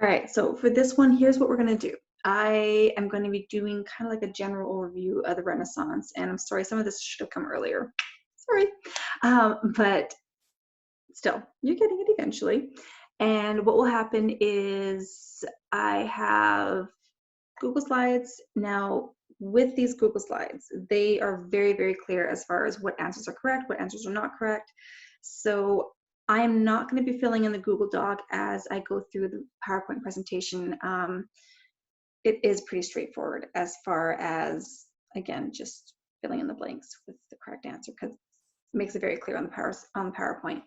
All right, so for this one, here's what we're going to do. I am going to be doing kind of like a general overview of the Renaissance, and I'm sorry, some of this should have come earlier. Sorry. But still, you're getting it eventually. And what will happen is I have Google Slides. Now, with these Google Slides, they are very, very clear as far as what answers are correct, what answers are not correct. So I am not going to be filling in the Google Doc as I go through the PowerPoint presentation. It is pretty straightforward as far as, again, just filling in the blanks with the correct answer because it makes it very clear on the PowerPoint.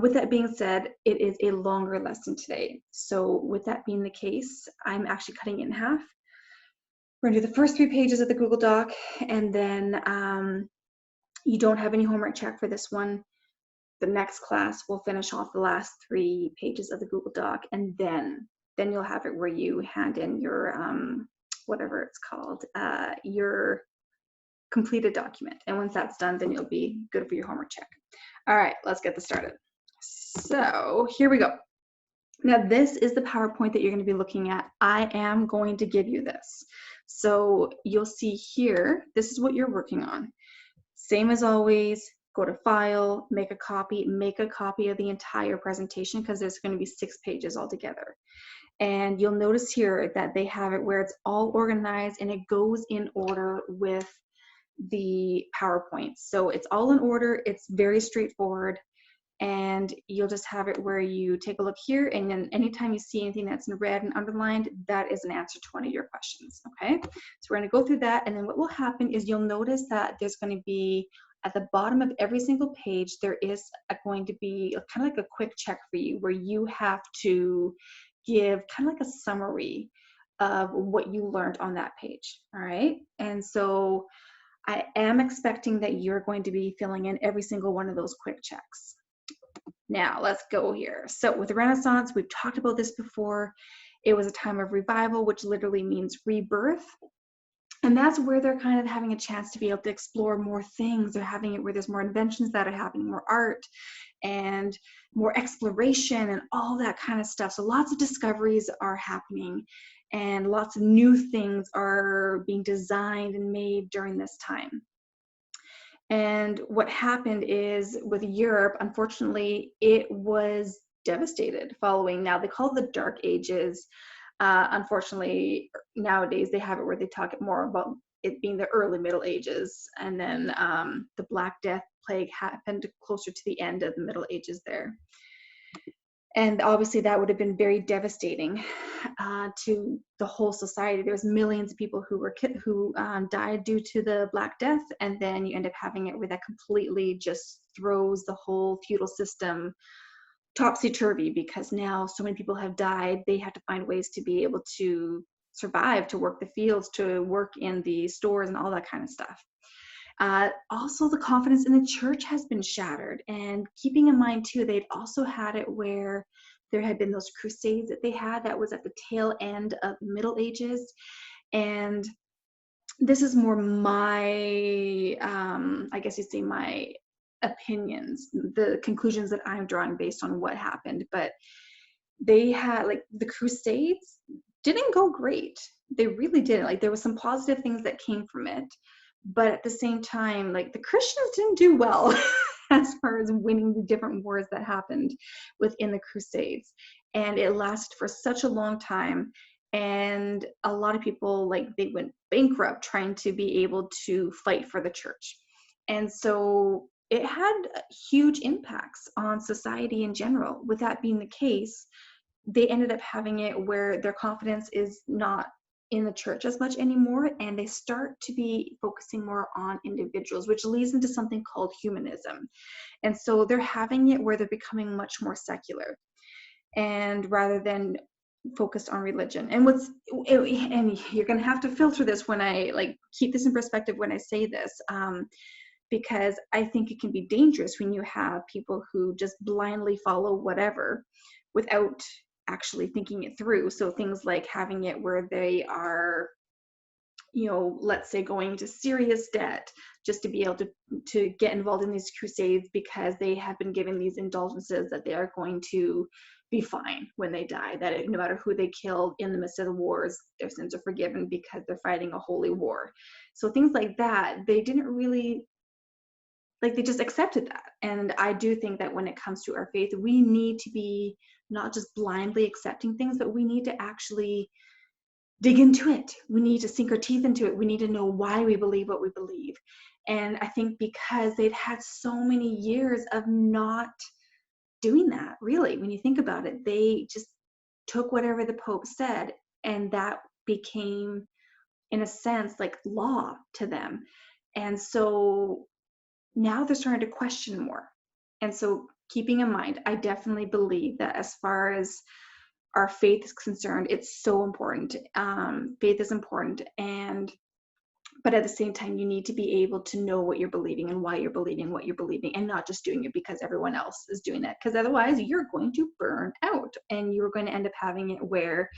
With that being said, it is a longer lesson today. So with that being the case, I'm actually cutting it in half. We're gonna do the first 3 pages of the Google Doc, and then you don't have any homework check for this one. The next class will finish off the last 3 pages of the Google Doc, and then you'll have it where you hand in your whatever it's called, your completed document. And once that's done, then you'll be good for your homework check. All right, let's get this started. So here we go. Now this is the PowerPoint that you're going to be looking at. I am going to give you this. So you'll see here, this is what you're working on. Same as always, go to File, make a copy of the entire presentation because there's going to be 6 pages altogether. And you'll notice here that they have it where it's all organized and it goes in order with the PowerPoint. So it's all in order, it's very straightforward, and you'll just have it where you take a look here, and then anytime you see anything that's in red and underlined, that is an answer to one of your questions, okay? So we're gonna go through that, and then what will happen is you'll notice that there's gonna be, at the bottom of every single page, there is going to be kind of like a quick check for you where you have to give kind of like a summary of what you learned on that page, all right? And so I am expecting that you're going to be filling in every single one of those quick checks. Now, let's go here. So with the Renaissance, we've talked about this before. It was a time of revival, which literally means rebirth. And that's where they're kind of having a chance to be able to explore more things. They're having it where there's more inventions that are happening, more art and more exploration and all that kind of stuff. So lots of discoveries are happening and lots of new things are being designed and made during this time. And what happened is with Europe, unfortunately, it was devastated following, now they call it the Dark Ages. Unfortunately, nowadays they have it where they talk more about it being the early Middle Ages. And then the Black Death plague happened closer to the end of the Middle Ages there. And obviously that would have been very devastating to the whole society. There's millions of people who died due to the Black Death, and then you end up having it where that completely just throws the whole feudal system topsy-turvy because now so many people have died. They have to find ways to be able to survive, to work the fields, to work in the stores and all that kind of stuff. Also, the confidence in the church has been shattered. And keeping in mind, too, they'd also had it where there had been those crusades that they had that was at the tail end of the Middle Ages. And this is more my, I guess you'd say, my opinions, the conclusions that I'm drawing based on what happened. But they had, like, the crusades didn't go great. They really didn't. Like, there was some positive things that came from it. But at the same time, like, the Christians didn't do well as far as winning the different wars that happened within the Crusades. And it lasted for such a long time. And a lot of people, like, they went bankrupt trying to be able to fight for the church. And so it had huge impacts on society in general. With that being the case, they ended up having it where their confidence is not in the church as much anymore, and they start to be focusing more on individuals, which leads into something called humanism. And so they're having it where they're becoming much more secular, and rather than focused on religion. And and you're going to have to filter this when I, like, keep this in perspective when I say this, because I think it can be dangerous when you have people who just blindly follow whatever without actually thinking it through. So things like having it where they are, let's say going into serious debt just to be able to get involved in these crusades because they have been given these indulgences that they are going to be fine when they die, that no matter who they killed in the midst of the wars, their sins are forgiven because they're fighting a holy war. So things like that, they didn't really, they just accepted that. And I do think that when it comes to our faith, we need to be not just blindly accepting things, but we need to actually dig into it. We need to sink our teeth into it. We need to know why we believe what we believe. And I think because they'd had so many years of not doing that, really, when you think about it, they just took whatever the Pope said, and that became, in a sense, like law to them. And so now they're starting to question more. And so keeping in mind, I definitely believe that as far as our faith is concerned, it's so important. Faith is important, but at the same time, you need to be able to know what you're believing and why you're believing what you're believing, and not just doing it because everyone else is doing it. Because otherwise, you're going to burn out, and you're going to end up having it where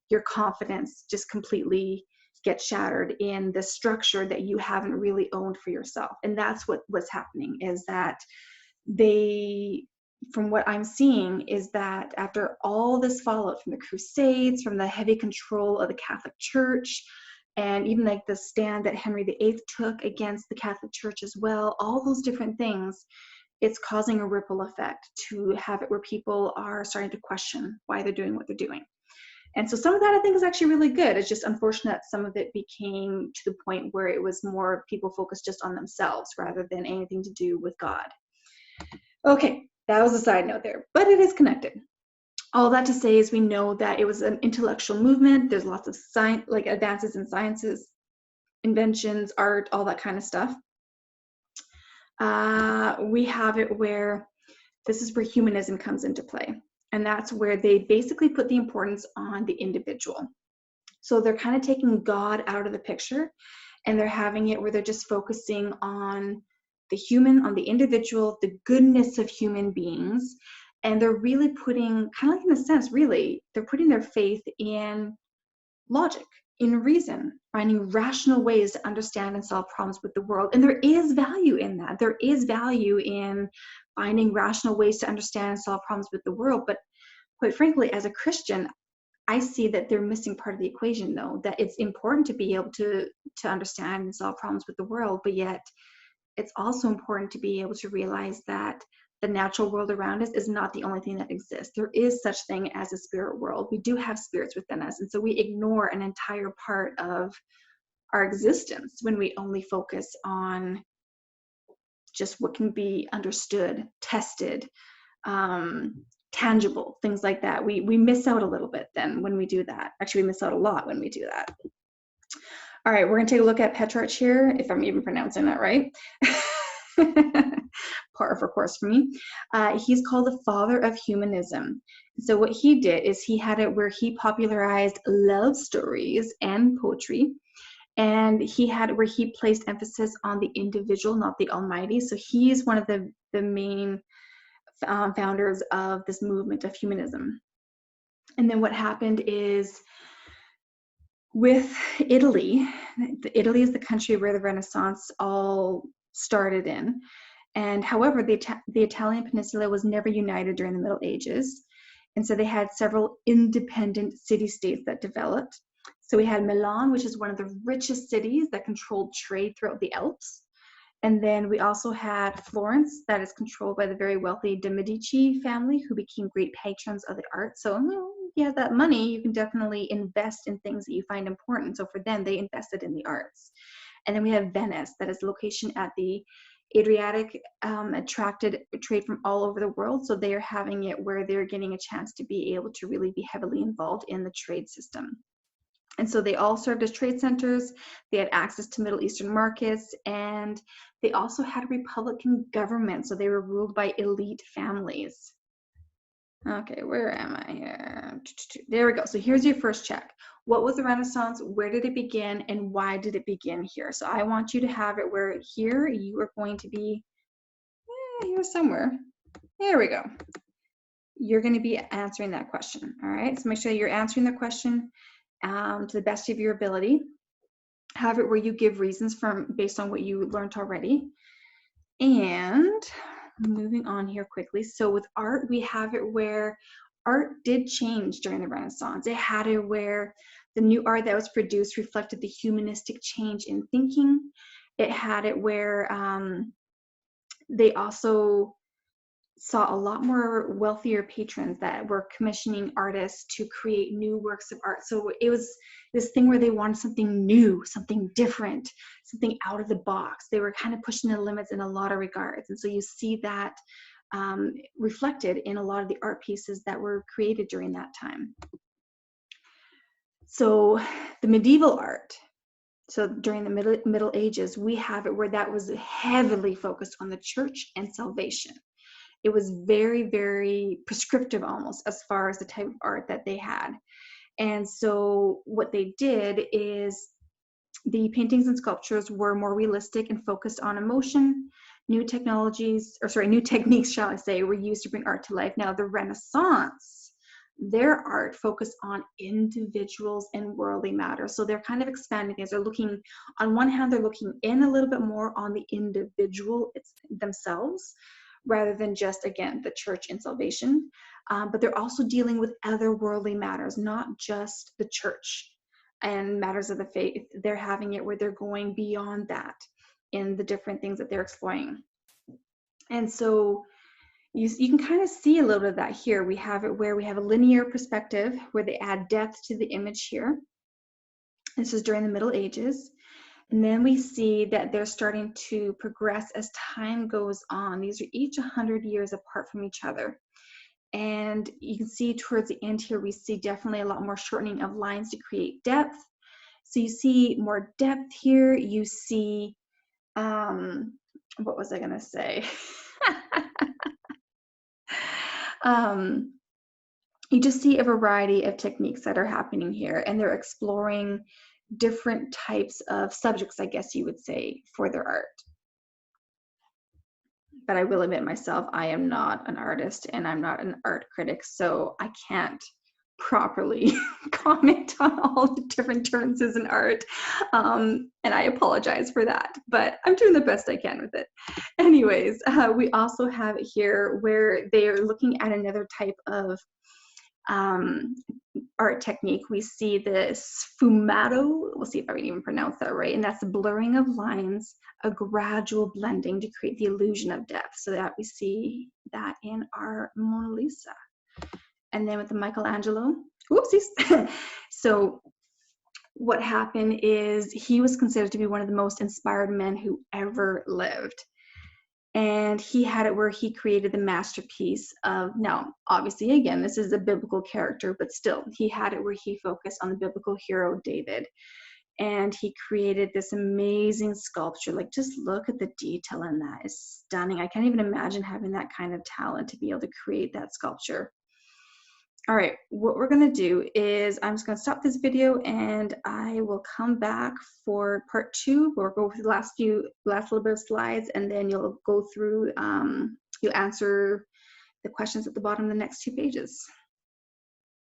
your confidence just completely gets shattered in the structure that you haven't really owned for yourself. And that's what's happening, is that from what I'm seeing, is that after all this fallout from the Crusades, from the heavy control of the Catholic Church, and even like the stand that Henry VIII took against the Catholic Church as well, all those different things, it's causing a ripple effect to have it where people are starting to question why they're doing what they're doing. And so some of that I think is actually really good. It's just unfortunate that some of it became to the point where it was more people focused just on themselves rather than anything to do with God. Okay, that was a side note there, but it is connected. All that to say is we know that it was an intellectual movement. There's lots of science, like advances in sciences, inventions, art, all that kind of stuff. We have it where this is where humanism comes into play. And that's where they basically put the importance on the individual. So they're kind of taking God out of the picture, and they're having it where they're just focusing on the human, on the individual, the goodness of human beings. And they're really putting, kind of like in a sense, really, they're putting their faith in logic, in reason, finding rational ways to understand and solve problems with the world. And there is value in that. There is value in finding rational ways to understand and solve problems with the world. But quite frankly, as a Christian, I see that they're missing part of the equation, though, that it's important to be able to understand and solve problems with the world, but yet it's also important to be able to realize that the natural world around us is not the only thing that exists. There is such thing as a spirit world. We do have spirits within us. And so we ignore an entire part of our existence when we only focus on just what can be understood, tested, tangible, things like that. We miss out a little bit then when we do that. Actually, we miss out a lot when we do that. All right, we're going to take a look at Petrarch here, if I'm even pronouncing that right. Par for course for me. He's called the father of humanism. So what he did is he had it where he popularized love stories and poetry, and he had it where he placed emphasis on the individual, not the almighty. So he is one of the main founders of this movement of humanism. And then what happened is, with Italy is the country where the Renaissance all started in. And however, the Italian peninsula was never united during the Middle Ages. And so they had several independent city-states that developed. So we had Milan, which is one of the richest cities that controlled trade throughout the Alps. And then we also had Florence, that is controlled by the very wealthy de' Medici family, who became great patrons of the arts. So if you have that money, you can definitely invest in things that you find important. So for them, they invested in the arts. And then we have Venice, that is location at the Adriatic, attracted trade from all over the world. So they are having it where they're getting a chance to be able to really be heavily involved in the trade system. And so they all served as trade centers. They had access to Middle Eastern markets, and they also had a republican government. So they were ruled by elite families. Okay, where am I here? There we go. So here's your first check. What was the Renaissance? Where did it begin? And why did it begin here? So I want you to have it where here you are going to be, here somewhere. There we go. You're going to be answering that question. All right, so make sure you're answering the question to the best of your ability. have it where you give reasons based on what you learned already. And moving on here quickly. So with art, we have it where art did change during the Renaissance. It had it where the new art that was produced reflected the humanistic change in thinking. It had it where they also saw a lot more wealthier patrons that were commissioning artists to create new works of art. So it was this thing where they wanted something new, something different, something out of the box. They were kind of pushing the limits in a lot of regards. And so you see that reflected in a lot of the art pieces that were created during that time. So the medieval art, so during the Middle Ages, we have it where that was heavily focused on the church and salvation. It was very, very prescriptive almost as far as the type of art that they had. And so what they did is the paintings and sculptures were more realistic and focused on emotion. New techniques, shall I say, were used to bring art to life. Now the Renaissance, their art focused on individuals and worldly matters. So they're kind of expanding things. They're looking, on one hand, they're looking in a little bit more on the individual themselves, rather than just, again, the church and salvation. But they're also dealing with other worldly matters, not just the church and matters of the faith. They're having it where they're going beyond that in the different things that they're exploring. And so you can kind of see a little bit of that here. We have it where we have a linear perspective where they add depth to the image here. This is during the Middle Ages. And then we see that they're starting to progress as time goes on. These are each 100 years apart from each other. And you can see towards the end here, we see definitely a lot more shortening of lines to create depth. So you see more depth here. You see, what was I gonna say? You just see a variety of techniques that are happening here, and they're exploring different types of subjects, I guess you would say, for their art. But I will admit myself, I am not an artist and I'm not an art critic, so I can't properly comment on all the different differences in art. And I apologize for that, but I'm doing the best I can with it. Anyways, we also have it here where they are looking at another type of art technique. We see the sfumato. We'll see if I can even pronounce that right. And that's the blurring of lines, a gradual blending to create the illusion of depth. So that we see that in our Mona Lisa. And then with the Michelangelo, whoopsies. So what happened is he was considered to be one of the most inspired men who ever lived. And he had it where he created the masterpiece of, now, obviously, again, this is a biblical character, but still, he had it where he focused on the biblical hero David. And he created this amazing sculpture. Like, just look at the detail in that. It's stunning. I can't even imagine having that kind of talent to be able to create that sculpture. All right, what we're gonna do is I'm just gonna stop this video and I will come back for part 2. We'll go through the last little bit of slides, and then you'll go through, you'll answer the questions at the bottom of the next 2 pages.